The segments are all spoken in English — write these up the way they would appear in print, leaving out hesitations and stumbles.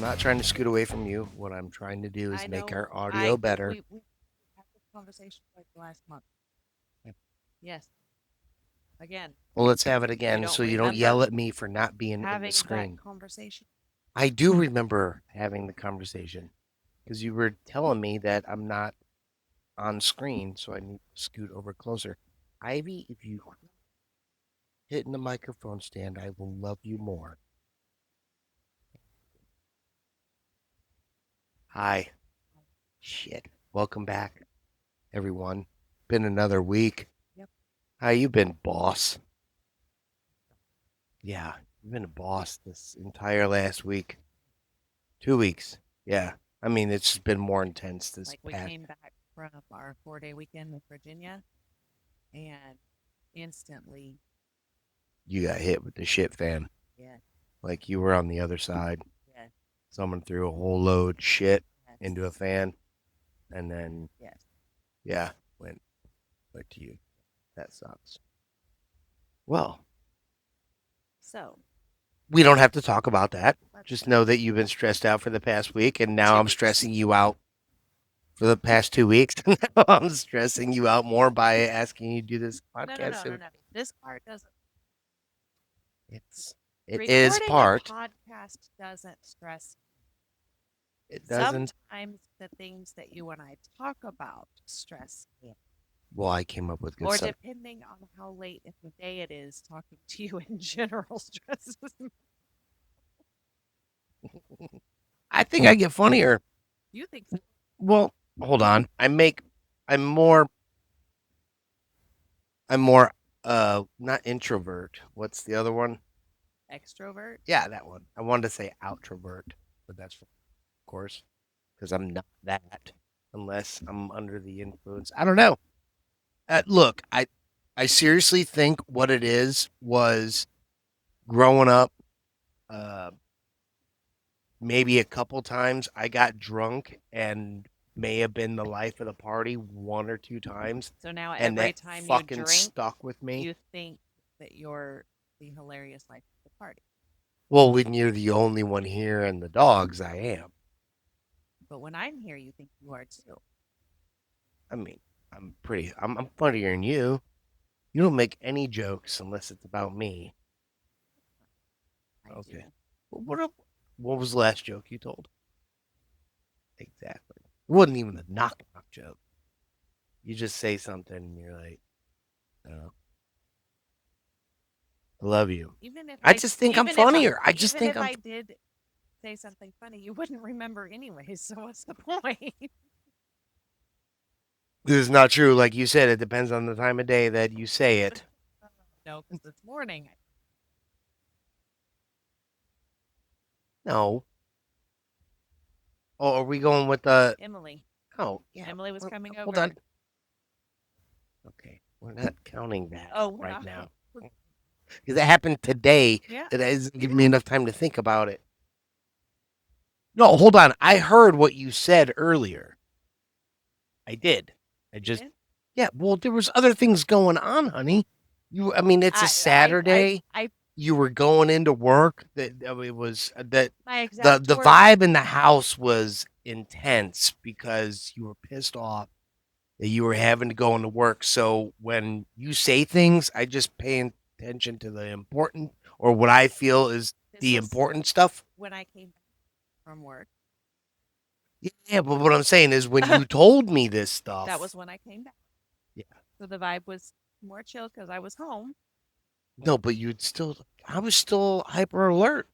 not trying to scoot away from you. What I'm trying to do is I make know. our audio better. We had this conversation like last month. Yes. Again, Well, let's have it you again don't so you don't yell remember at me for not being in the having that screen. conversation. I do remember having the conversation because you were telling me that I'm not on screen, so I need to scoot over closer. Ivy, if you hit in the microphone stand, I will love you more. Hi. Shit. Welcome back, everyone. Been another week. Yep. How you been, boss? Yeah, you've been a boss this entire last week. 2 weeks. Yeah. I mean, it's been more intense this Like we past. came back from our 4-day weekend with Virginia and instantly, You got hit with the shit fan. yes, Like you were on the other side. yes, Someone threw a whole load shit yes, into a fan, and then yes. yeah, went to you. That sucks. Well, So we don't have to talk about that. let's Just know that you've been stressed out for the past week, and now 2 I'm weeks. stressing you out for the past 2 weeks. Now I'm stressing you out more by asking you to do this No, no, podcast. no, no, no. This part doesn't. It's it is Recording a part. podcast doesn't stress. It doesn't. Sometimes the things that you and I talk about stress me. Well, I came up with good Or stuff. depending on how late in the day it is, talking to you in general stresses me. I think I get funnier. You think so? Well, hold on. I'm more not introvert. What's the other one? Extrovert? Yeah, that one. I wanted to say outrovert, but that's of course because I'm not that unless I'm under the influence. I don't know. Look, I seriously think what it is was growing up. Uh, Maybe a couple times I got drunk and may have been the life of the party one or two times, So now and every that time you fucking drink, stuck with me. you think that you're the hilarious life of the party. Well, when you're the only one here and the dogs, I am. But when I'm here, you think you are too. I mean, I'm funnier than you. You don't make any jokes unless it's about me. I Okay. do. What was the last joke you told? Exactly. It wasn't even a knock knock joke. You just say something and you're like, oh, I love you. I just think I'm funnier. I just even think if I'm I did say something funny, you wouldn't remember anyways. So what's the point? This is not true. Like you said, it depends on the time of day that you say it. No, because this morning, No. Oh, are we going with the? Emily, Oh, yeah. Emily was coming Hold over. on. Okay, we're not counting that Oh, we're right not. now because it happened today. Yeah. That hasn't given me enough time to think about it. No, hold on. I heard what you said earlier. I did. I You just, did? yeah. Well, there was other things going on, honey. I mean, it's a Saturday. I, You were going into work. That it was that my the exact the words. vibe in the house was intense because you were pissed off that you were having to go into work. So when you say things, I just pay attention to the important or what I feel is This the was important stuff. when I came back from work. Yeah, but what I'm saying is when you told me this That stuff, was when I came back. yeah, So the vibe was more chill because I was home. no, but you'd still, I was still hyper alert.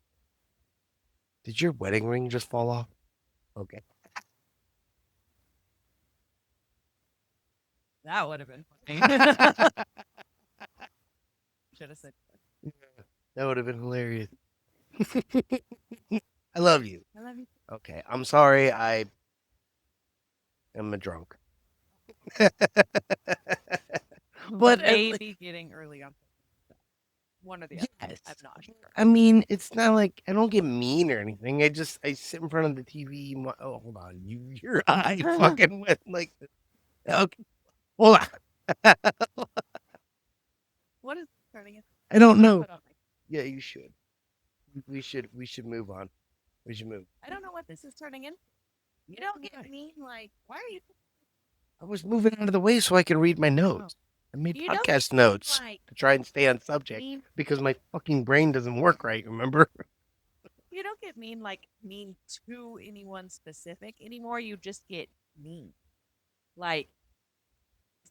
Did your wedding ring just fall off? Okay. That would have been funny. Should have said. That would have been hilarious. I love you. I love you. Okay. I'm sorry. I am a drunk. But Maybe getting early on. One or the other. yes. I'm not sure. I mean, it's not like I don't get mean or anything. I sit in front of the TV. Oh, hold on. Your eye fucking went like this. Okay. Hold on. What is turning it? I don't I'm gonna know. put on my. Yeah, you should. We should move on. Where'd you move? I don't know what this is turning in. You don't get mean. Like, why are you? I was moving out of the way so I could read my notes. I made You don't podcast get notes like to try and stay on subject mean. because my fucking brain doesn't work right, remember? You don't get mean like mean to anyone specific anymore. You just get mean. Like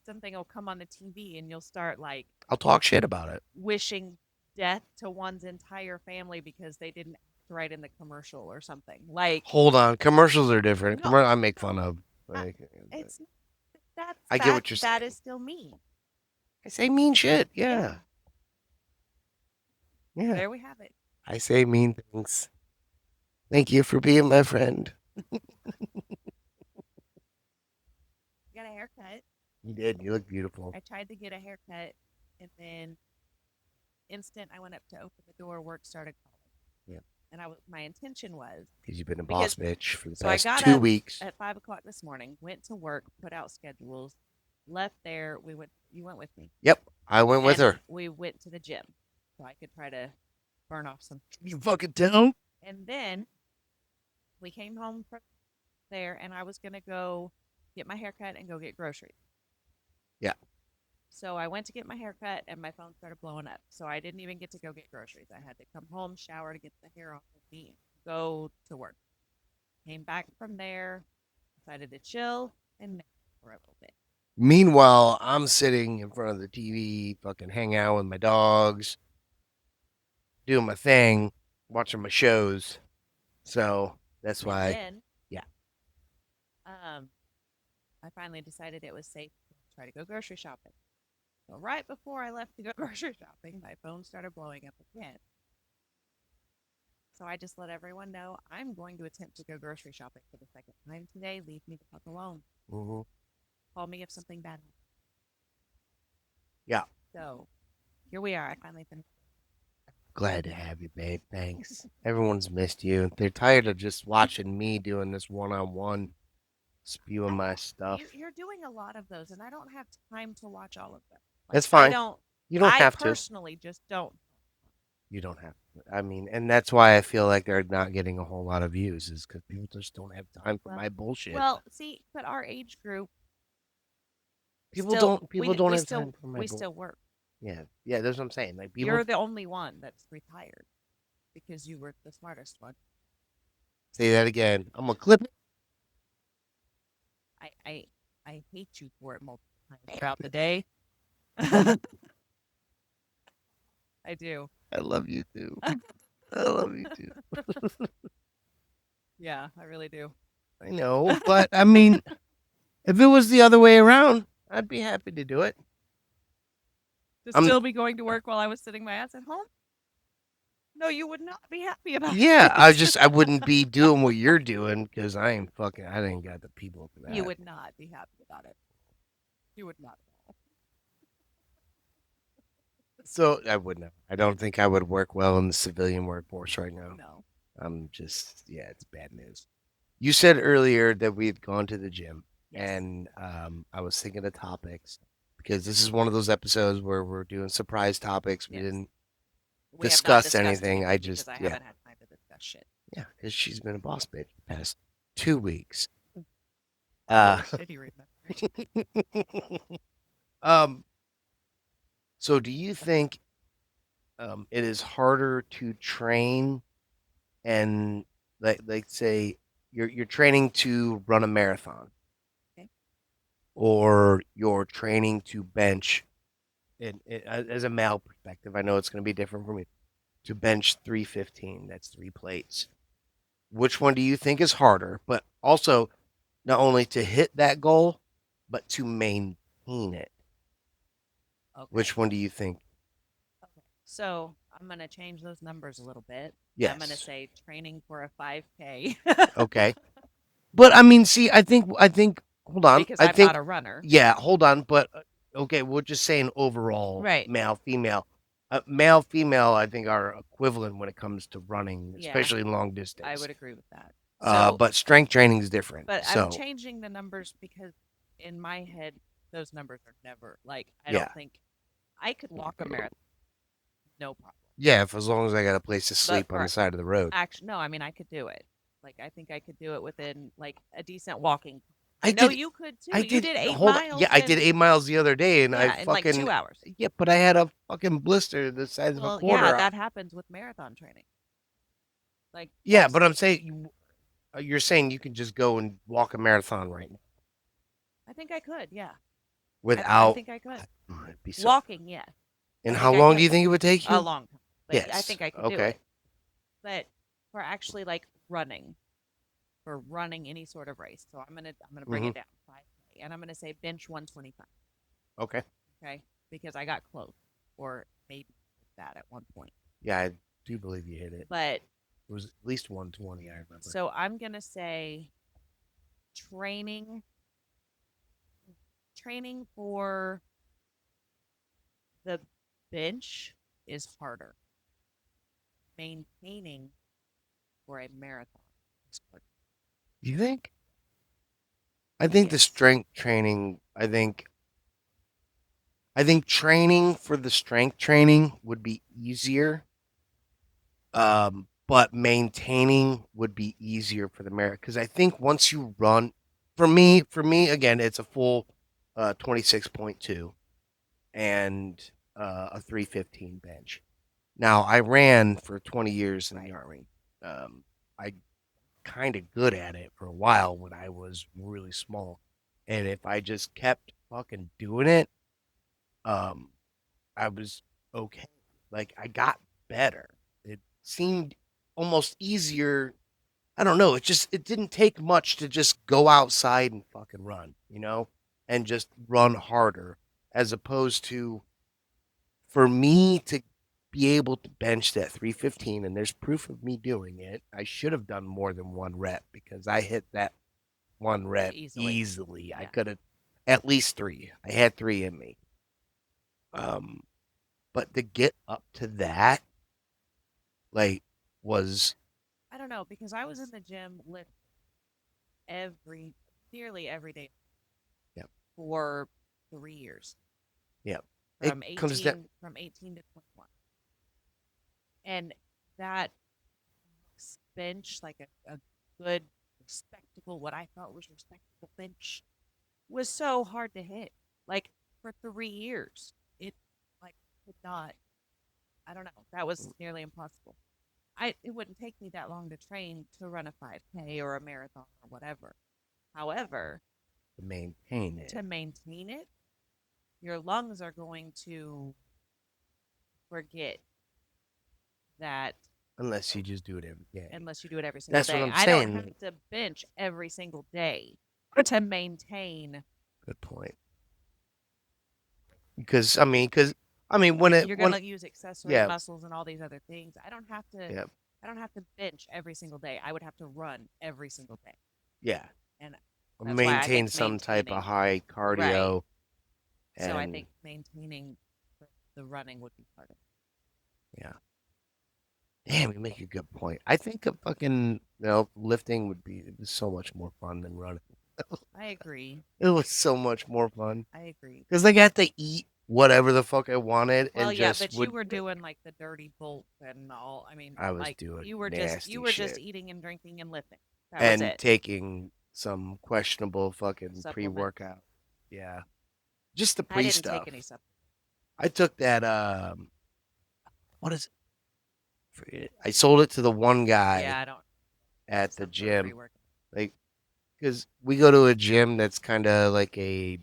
something will come on the TV and you'll start like I'll talk shit about it. wishing death to one's entire family because they didn't act right in the commercial or something. Like Hold on. Commercials are different. No, I make fun of. Like, it's that's I get what that, you're that saying. is still mean. I say mean shit. Yeah. Yeah. There we have it. I say mean things. Thank you for being my friend. Got a haircut. You did. You look beautiful. I tried to get a haircut, and then instant I went up to open the door, work started calling. Yeah. And my intention was Because you've been a boss bitch for the so I past got 2 up weeks. at 5 o'clock this morning, went to work, put out schedules, left there. You went with me. Yep. I went with And her. we went to the gym so I could try to burn off some. You fucking down? And then we came home from there, and I was gonna go get my haircut and go get groceries. Yeah. So I went to get my haircut, and my phone started blowing up. So I didn't even get to go get groceries. I had to come home, shower to get the hair off of me, go to work. Came back from there, decided to chill and nap for a little bit. Meanwhile, I'm sitting in front of the TV, fucking hang out with my dogs, doing my thing, watching my shows. So that's why. And then, Yeah. I finally decided it was safe to try to go grocery shopping. So right before I left to go grocery shopping, my phone started blowing up again. So I just let everyone know I'm going to attempt to go grocery shopping for the second time today. Leave me the fuck alone. Mhm. Call me if something bad happens. Yeah. So here we are. I finally finished. Glad to have you, babe. Thanks. Everyone's missed you. They're tired of just watching me doing this one-on-one, spewing my stuff. You're doing a lot of those, and I don't have time to watch all of them. Like, That's fine. You don't I have to. personally just don't. You don't have to. I mean, and that's why I feel like they're not getting a whole lot of views, is because people just don't have time for my bullshit. Well, see, but our age group, people still, don't. People don't have time for my. We still work. Yeah, yeah. That's what I'm saying. Like people. You're the only one that's retired because you were the smartest one. Say that again. I'm gonna clip it. I hate you for it multiple times throughout the day. I do. I love you too. I love you too. Yeah, I really do. I know, but I mean, if it was the other way around, I'd be happy to do it. To still be going to work while I was sitting my ass at home? No, you would not be happy about it. Yeah, I wouldn't be doing what you're doing because I ain't got the people for that. You would not be happy about it. You would not. So I wouldn't. I don't think I would work well in the civilian workforce right now. No. I'm just, yeah, it's bad news. You said earlier that we had gone to the gym, Yes. and I was thinking of topics because this is one of those episodes where we're doing surprise topics. We Yes. didn't We have not discuss discussed anything. I because just, I yeah, haven't had time to discuss shit. yeah, because she's been a boss bitch the past 2 weeks. Did you remember? So do you think it is harder to train and like say you're training to run a marathon, Okay. or you're training to bench as a male perspective? I know it's going to be different for me, to bench 315. That's 3 plates. Which one do you think is harder? But also, not only to hit that goal, but to maintain it. Okay. Which one do you think? Okay. So I'm going to change those numbers a little bit. Yes. I'm going to say training for a 5K. Okay. But I mean, see, I think hold on. Because I'm not a runner. Yeah, hold on, but okay, we're just saying overall, Right. male, female. Male, female, I think are equivalent when it comes to running, Yeah. especially long distance. I would agree with that. But strength training is different. But so I'm changing the numbers because in my head, those numbers are never like, I Yeah. don't think I could walk a marathon. No problem. yeah, if as long as I got a place to sleep on for- the side of the road. Actually, no, I mean, I could do it. Like I think I could do it within like a decent walking. I No, did you could too. I You did did 8 miles yeah, I did in 8 miles the other day and I yeah, in like fucking 2 hours. yeah, but I had a fucking blister the size of a Well, yeah, quarter. that happens with marathon training. Like Yeah, that's but I'm saying you're saying you can just go and walk a marathon right now I think I could, yeah. I without think I could. it'd be so. Walking, yes. And I how think I long do could. you think it would take A you? long time. But I Yes. think I could do Okay. it. But for actually like running, for running any sort of race. So I'm gonna bring Hmm. it down 5K and I'm gonna say bench 125. Okay. Okay. Because I got close or maybe that at one point. Yeah, I do believe you hit it. But It was at least 120, I remember. so I'm gonna say training training for the bench is harder. Maintaining for a marathon is harder. You think? I think the Yes. strength training, I think training for the strength training would be easier. But maintaining would be easier for the merit because I think once you run, for me again, it's a full 26.2 and a 315 bench. Now I ran for 20 years in the Right. army. I kind of good at it for a while when I was really small, and if I just kept fucking doing it, um, I was okay. Like I got better. It seemed almost easier. I don't know. It didn't take much to just go outside and fucking run, and just run harder as opposed to for me to be able to bench that 315 and there's proof of me doing it. I should have done more than one rep because I hit that one rep Easily. easily. I Yeah. could have at least 3. I had 3 in me. Um but to get up to that like was I don't know because I was in the gym lift every nearly every day yeah, for 3 years yeah. It from comes down 18 to 21, and that bench like a good respectable what I thought was respectable bench was so hard to hit. Like for 3 years, it like could not. I don't know. That was nearly impossible. It wouldn't take me that long to train to run a 5K or a marathon or whatever. However, to maintain it to maintain it, your lungs are going to forget that unless you just do it every day. unless you do it every single That's what day. I'm I don't have saying. to bench every single day to maintain. Good point. Because when it You're when gonna use accessory yeah, muscles and all these other things. I don't have to. yeah, I don't have to bench every single day. I would have to run every single day, yeah. and that's why I Maintain think some type of maintaining high right. cardio So I and think maintaining the running would be harder. yeah. Damn, you make a good point. I think a fucking lifting would be so much more fun than running. I agree. It was so much more fun I agree. because I got to eat whatever the fuck I wanted Well, and yeah, just but you would. were doing like the dirty bulk and all. I mean, I was like doing you nasty were just shit eating and drinking and lifting. That was and it. taking some questionable fucking Supplements. pre-workout. Yeah, just the I pre didn't take stuff. any supplements. I took that. What is it? Forget it. I sold it to the one Yeah, guy I don't at the some sort of gym, pre-workout. like because we go to a gym that's kind of like a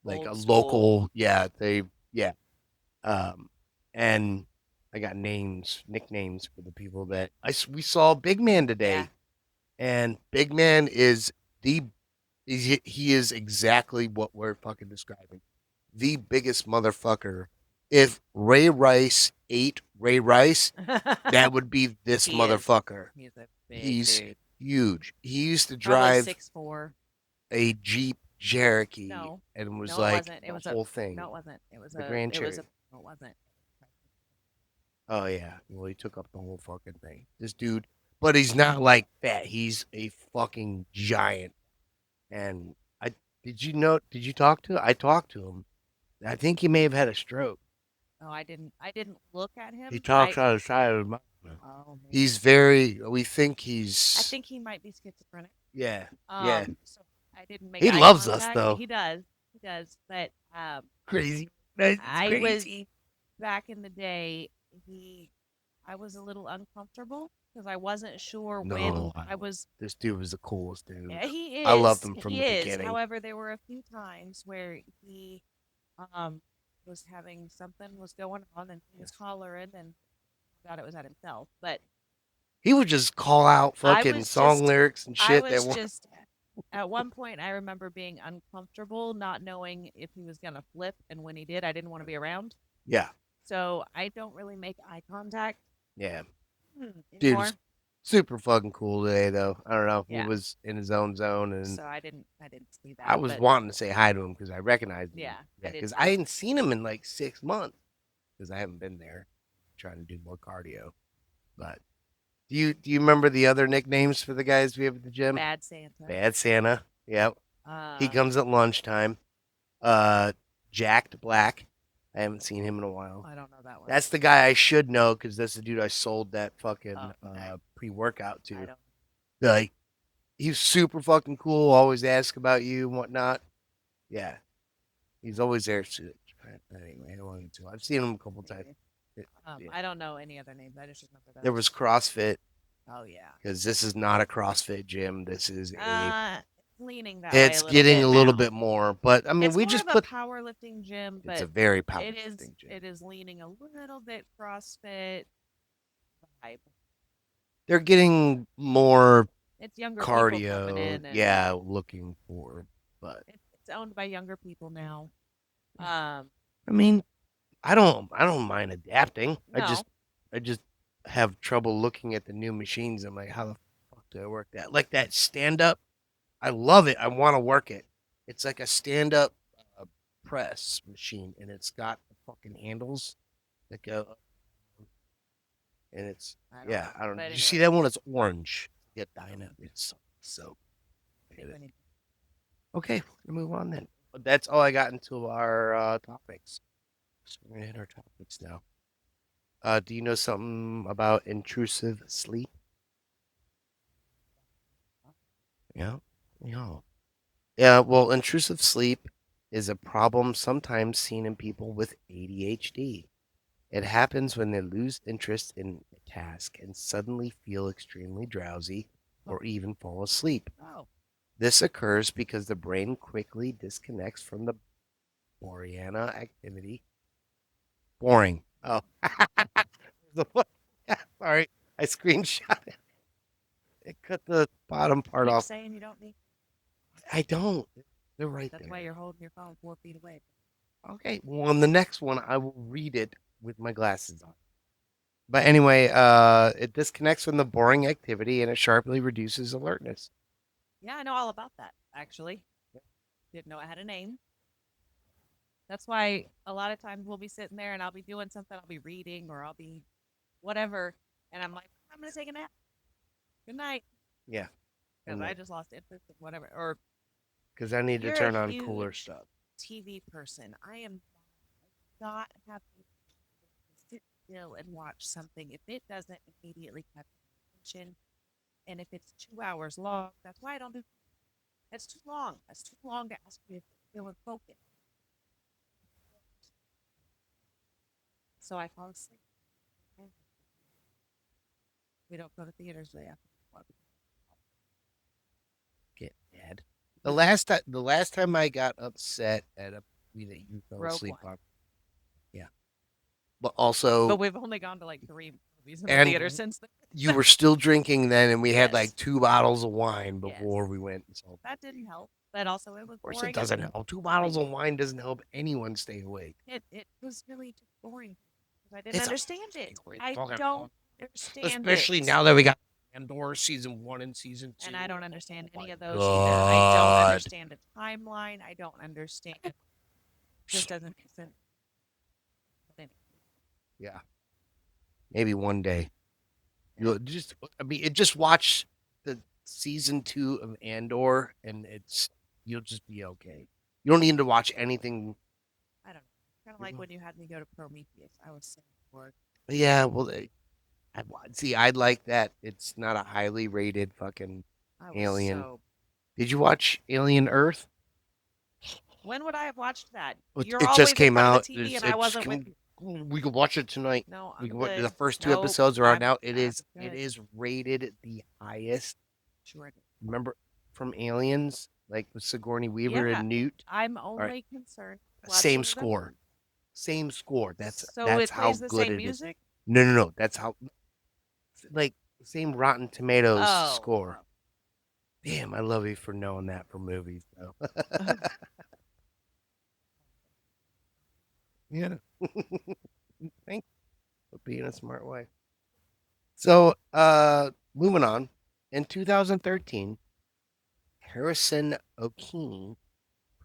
Old school. local. Yeah, yeah. Um, and I got nicknames for the people that we saw Big Man Yeah. today, and Big Man is the he is exactly what we're fucking describing. The biggest motherfucker. If Ray Rice ate Ray Rice, that would be this He is. motherfucker. He's a big He's dude. huge. He used to Probably drive 6'4". a Jeep Cherokee No. and was No, it like wasn't. It the was a whole thing. no, it wasn't. The Grand It was a Cherokee. no, it wasn't. Oh yeah. Well, he took up the whole fucking thing. This dude, but he's not like that. He's a fucking giant. And I did you talk to? I talked to him. I think he may have had a stroke. Oh, I didn't look at He him. talks out of the side of his mouth. Oh, maybe. He's very. We think I he's. think he might be schizophrenic. Yeah. Yeah. So I didn't make He eye loves us contact. though. He does. He does. But Crazy. It's I was crazy. back in the day. He, I was a little uncomfortable because I wasn't sure when No, I was. this dude was the coolest dude. Yeah, he I loved is. him from He the is. beginning. However, there were a few times where he um was having something was going on and he was hollering and thought it was at himself. But He would just call out I fucking was song just lyrics and I shit that was were. just at one point I remember being uncomfortable, not knowing if he was gonna flip, and when he did, I didn't want to be around. Yeah. So I don't really make eye contact Yeah. Dude was anymore. super fucking cool today, though. I don't know. He Yeah. was in his own zone, and So I didn't see I that, was but wanting to say hi to him because I recognized him. yeah, I Yeah, did because too. I hadn't seen him in like 6 months because I haven't been there trying to do more cardio. But do you remember the other nicknames for the guys we have at the gym? Bad Santa. Bad Santa. Yep. He Uh, comes at lunchtime. Uh, Jacked Black. I haven't seen him in a while. I don't know that one. That's the guy I should know because that's the dude I sold that fucking Oh, okay. pre-workout I to. don't. Like he's super fucking cool. Always ask about you and whatnot. Yeah, he's always there. Anyway, I don't want to. I've seen him a couple times. Maybe. Yeah. I don't know any other names. I just remember those. There was CrossFit Oh yeah. because this is not a CrossFit gym. This is a. Leaning that way It's a little getting bit a little now. bit more, but I mean, It's we more just of a put. powerlifting gym, It's a but very powerful it is gym. it is leaning a little bit CrossFit vibe. They're getting more It's younger people coming cardio. in, and Yeah, looking for, but it's owned by younger people now. I mean, I don't mind adapting. No, I just have trouble looking at the new machines. I'm like, how the fuck do I work that? Like that stand up. I love it. I want to work it. It's like a stand up press machine, and it's got the fucking handles that go, and it's I don't yeah. know. I don't. But Did you see anyway, that one? It's orange. Get dying up. It's so. I think we need Okay, we're gonna move on then. But that's all I got into our topics. So we're gonna hit our topics now. Do you know something about intrusive sleep? Yeah, yeah, yeah. Well, intrusive sleep is a problem sometimes seen in people with ADHD. It happens when they lose interest in a task and suddenly feel extremely drowsy or even fall asleep. oh, This occurs because the brain quickly disconnects from the Boreana activity. Boring. Oh, sorry. I screenshot it. It cut the bottom part keep off. saying you don't need. I don't. They're right That's there. why you're holding your phone 4 feet away. Okay. Well, on the next one, I will read it with my glasses on. But anyway, it disconnects from the boring activity and it sharply reduces alertness. Yeah, I know all about that. Actually, didn't know I had a name. That's why a lot of times we'll be sitting there and I'll be doing something. I'll be reading or I'll be whatever, and I'm like, I'm gonna take a nap. Good night, Yeah. because I just lost interest in whatever. Or Because I need to you're turn a on cooler huge stuff. TV person. I am not happy to sit still and watch something if it doesn't immediately catch my attention. And if it's 2 hours long, that's why I don't do. That's too long. That's too long to ask me if they were focused. So I fall asleep. We don't go to theaters today after work. Get mad. The last time I got upset at a movie that you fell Rogue asleep One. on. Yeah. But also But we've only gone to like 3 movies in the and theater since then. you were still drinking then, and we had Yes. like 2 bottles of wine before Yes. we went. So That didn't help. But also it was of course it boring. doesn't help. 2 bottles of wine doesn't help anyone stay awake. It was really just boring because I didn't It's a understand it. fucking I fucking don't understand Especially it. now that we got Andor season 1 and season 2. And I don't understand Oh any my of those either. I don't God. understand a timeline. I don't understand. It just doesn't make sense. But anyway, Yeah. Maybe one day. You'll just I mean it just watch the season 2 of Andor and you'll just be okay. You don't need to watch anything. I don't know. Kind of like when you had me go to Prometheus. I was so bored. Yeah, well See, I'd like that. It's not a highly rated fucking I was Alien. so. Did you watch Alien Earth? When would I have watched that? It You're it just always in came front of the out. TV, and I It just wasn't with came. you. We could watch it tonight. No, We I'm can watch the good. first two Nope, episodes are out now. I'm It good. is rated the highest. Sure. Remember from Aliens, like with Sigourney Weaver Yeah, and Newt. I'm All right, only concerned same watching the score, movie. same score. So That's it how plays the good same it is. music? No, no, no. That's how like same Rotten Tomatoes Oh. score. Damn, I love you for knowing that for movies, though. Yeah. Thank you for being a smart wife. So, moving on. In 2013, Harrison O'Keefe,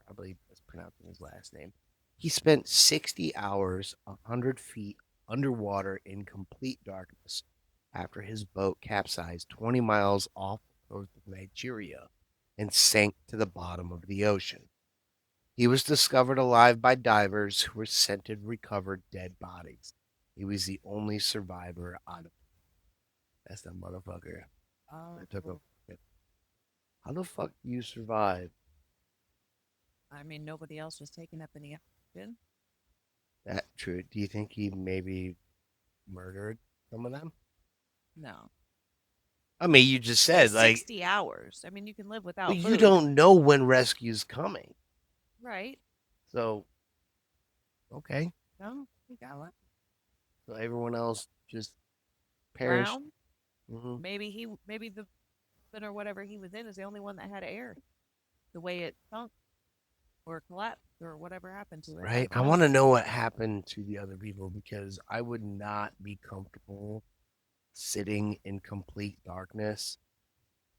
probably mispronouncing his last name, he spent 60 hours 100 feet underwater in complete darkness after his boat capsized 20 miles off the coast of Nigeria and sank to the bottom of the ocean. He was discovered alive by divers who were sent to recover dead bodies. He was the only survivor out of that's that motherfucker Oh. that took a. How the fuck do you survive? I mean, nobody else was taking up any oxygen. That true? Do you think he maybe murdered some of them? No. I mean, you just But said like 60 hours. I mean, you can live well, without you food. don't know when rescue's coming. Right. So okay, No, we got one. so everyone else just perished. Drowned. Hmm. Maybe the bin or whatever he was in is the only one that had air. The way it sunk or collapsed or whatever happened to it. I Right? don't I know. want to know what happened to the other people because I would not be comfortable sitting in complete darkness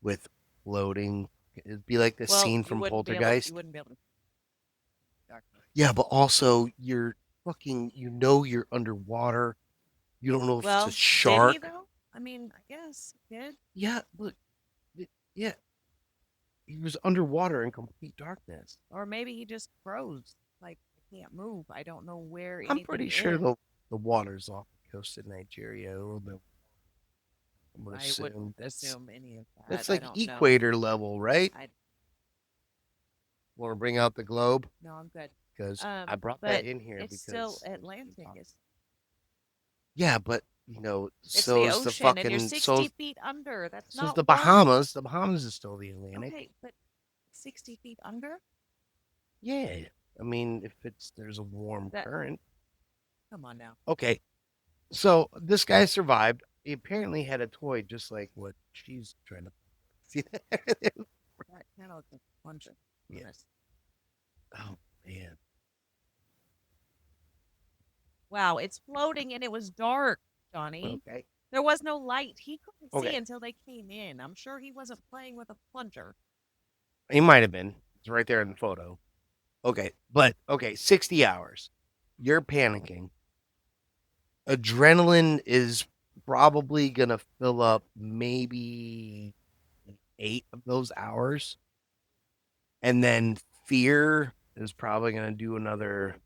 with floating. It'd be like the Well, scene from you Poltergeist. wouldn't be able to dark. Yeah, but also you're fucking, you're underwater. You don't know if it's a Well, did he shark. though? I mean, I guess he did. Yeah, look, yeah, he was underwater in complete darkness. Or maybe he just froze. Like I can't move. I don't know where I'm pretty anything sure is. the water's off the coast of Nigeria a little bit. I'm gonna I wouldn't assume assume any of that's that. I like don't know. equator level, right? I Want to bring out the globe no, I'm good. because I brought that But in here it's still because Atlantic. yeah, but It's the so's the ocean, and you're fucking 60 feet under. That's so's not the warm. Bahamas. The Bahamas is still the Atlantic. Okay, but 60 feet under? Yeah, I mean if it's there's a warm That current. come on now. Okay, so this guy survived. He apparently had a toy just like what she's trying to see that. That kind of looks like a plunger. Yeah. Honest. Oh man. Wow, it's floating and it was dark, Johnny. Okay. There was no light. He couldn't see Okay. until they came in. I'm sure he wasn't playing with a plunger. He might have been. It's right there in the photo. Okay, but okay, 60 hours. You're panicking. Adrenaline is probably gonna fill up maybe 8 of those hours, and then fear is probably gonna do another.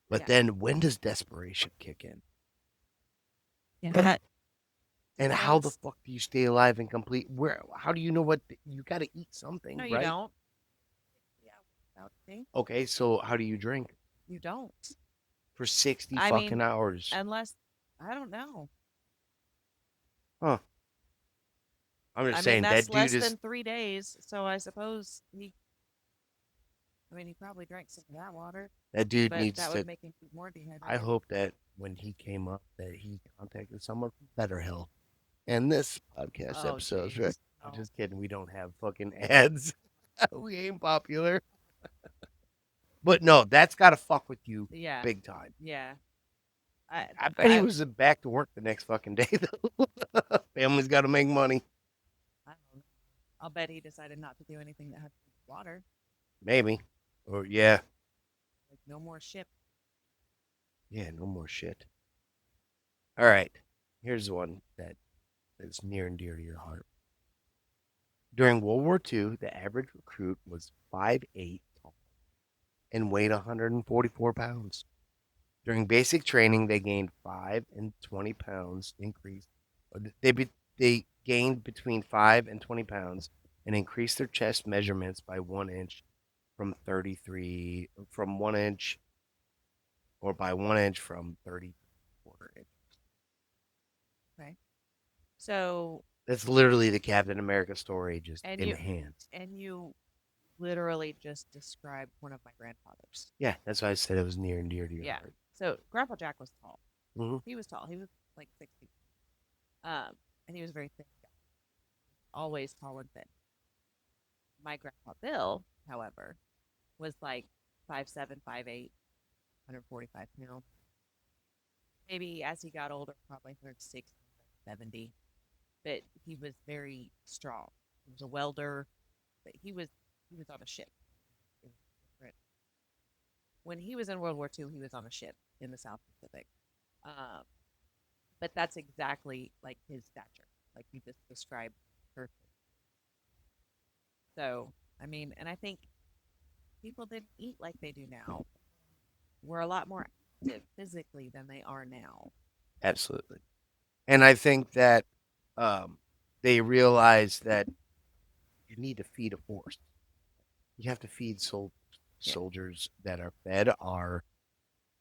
But Yeah. then when does desperation kick in? Yeah. And how the fuck do you stay alive and complete? Where? How do you know what you got to eat something, No, you right? don't. Yeah, without thing. Okay, so how do you drink You don't. for 60 I fucking mean, hours? unless I don't know. Huh. I'm just I mean, saying that's that dude less is than 3 days. So I suppose he. I mean, he probably drank some of that water, that dude but needs that to. would make him more dehydrated. I hope that when he came up, that he contacted someone from BetterHelp. And this podcast Oh, episode, jeez. right? I'm No. just kidding. We don't have fucking ads. We ain't popular. But no, that's got to fuck with you Yeah. big time. Yeah. I bet he I was back to work the next fucking day, though. Family's got to make money. I don't know. I'll bet he decided not to do anything that had to do with water. Maybe. Or, yeah. Like no more ship. Yeah, no more shit. All right. Here's one that is near and dear to your heart. During World War II, the average recruit was 5'8" tall and weighed 144 pounds. During basic training, they gained 5 and 20 pounds increase. They gained between 5 and 20 pounds and increased their chest measurements by 1 inch from 33 from 1 inch or by 1 inch from 30 quarter inch. Okay. So, That's literally the Captain America story, just and enhanced. you literally just described one of my grandfathers. Yeah, that's why I said it was near and dear to your Yeah. heart. So Grandpa Jack was tall. Hmm. He was tall. He was like 60. And he was very thin guy. Always tall and thin. My grandpa Bill, however, was like 5'7", 5'8", 145 pounds. Maybe as he got older, probably 160, 70. But he was very strong. He was a welder, but he was on a ship. It was different. When he was in World War II, he was on a ship in the South Pacific. Um, but that's exactly like his stature, like you just described perfectly. So, I mean, and I think people didn't eat like they do now. We're a lot more active physically than they are now. Absolutely. And I think that um, they realize that you need to feed a force. You have to feed Yeah. soldiers that are fed are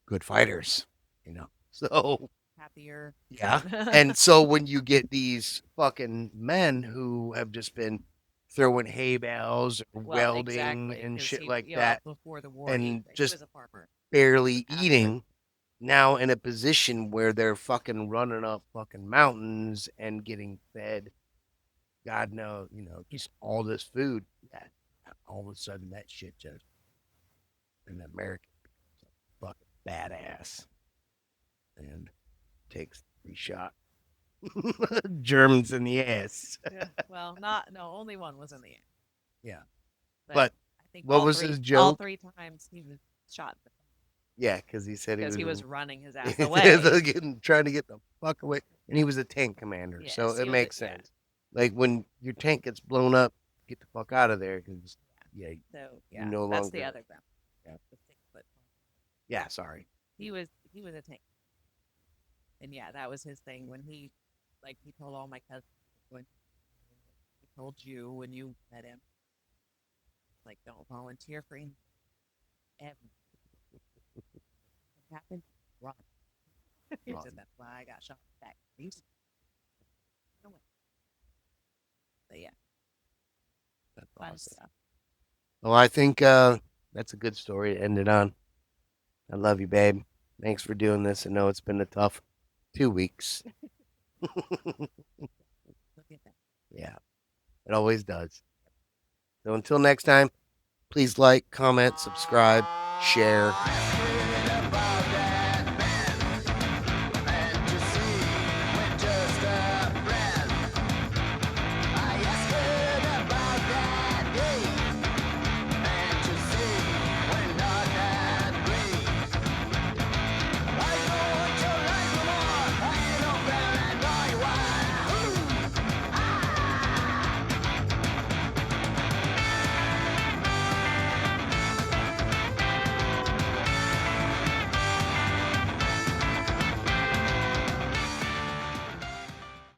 good fighters, you know. So Happier. yeah. And so when you get these fucking men who have just been throwing hay bales or Well, welding exactly, and because shit he, like you know, that before the war, and he just was a farmer. barely After, eating, now in a position where they're fucking running up fucking mountains and getting fed, God knows, just all this food. Yeah, all of a sudden that shit just an American fucking badass and takes 3 shots. Germans in the ass. yeah. Well, not no, only one was in the end, Yeah. but But I think what was his all joke? three times he was shot Yeah, because he said because he was running his ass he away. was trying to get the fuck away. And he was a tank commander. So Yes, it he was. makes sense. Like when your tank gets blown up, get the fuck out of there because, yeah, So you yeah, no that's the longer. other grandpa. Yeah. The 6 foot. Yeah, sorry. He was a tank, and yeah, that was his thing when he told all my cousins when he told you when you met him, like don't volunteer for anything ever. What happened? Run. He said Awesome. that's why I got shot in the back. He's no way. But yeah, That's fun awesome. stuff. Well, I think that's a good story to end it on. I love you, babe. Thanks for doing this. I know it's been a tough 2 weeks. Look at that. Yeah, it always does. So until next time, please like, comment, subscribe, share.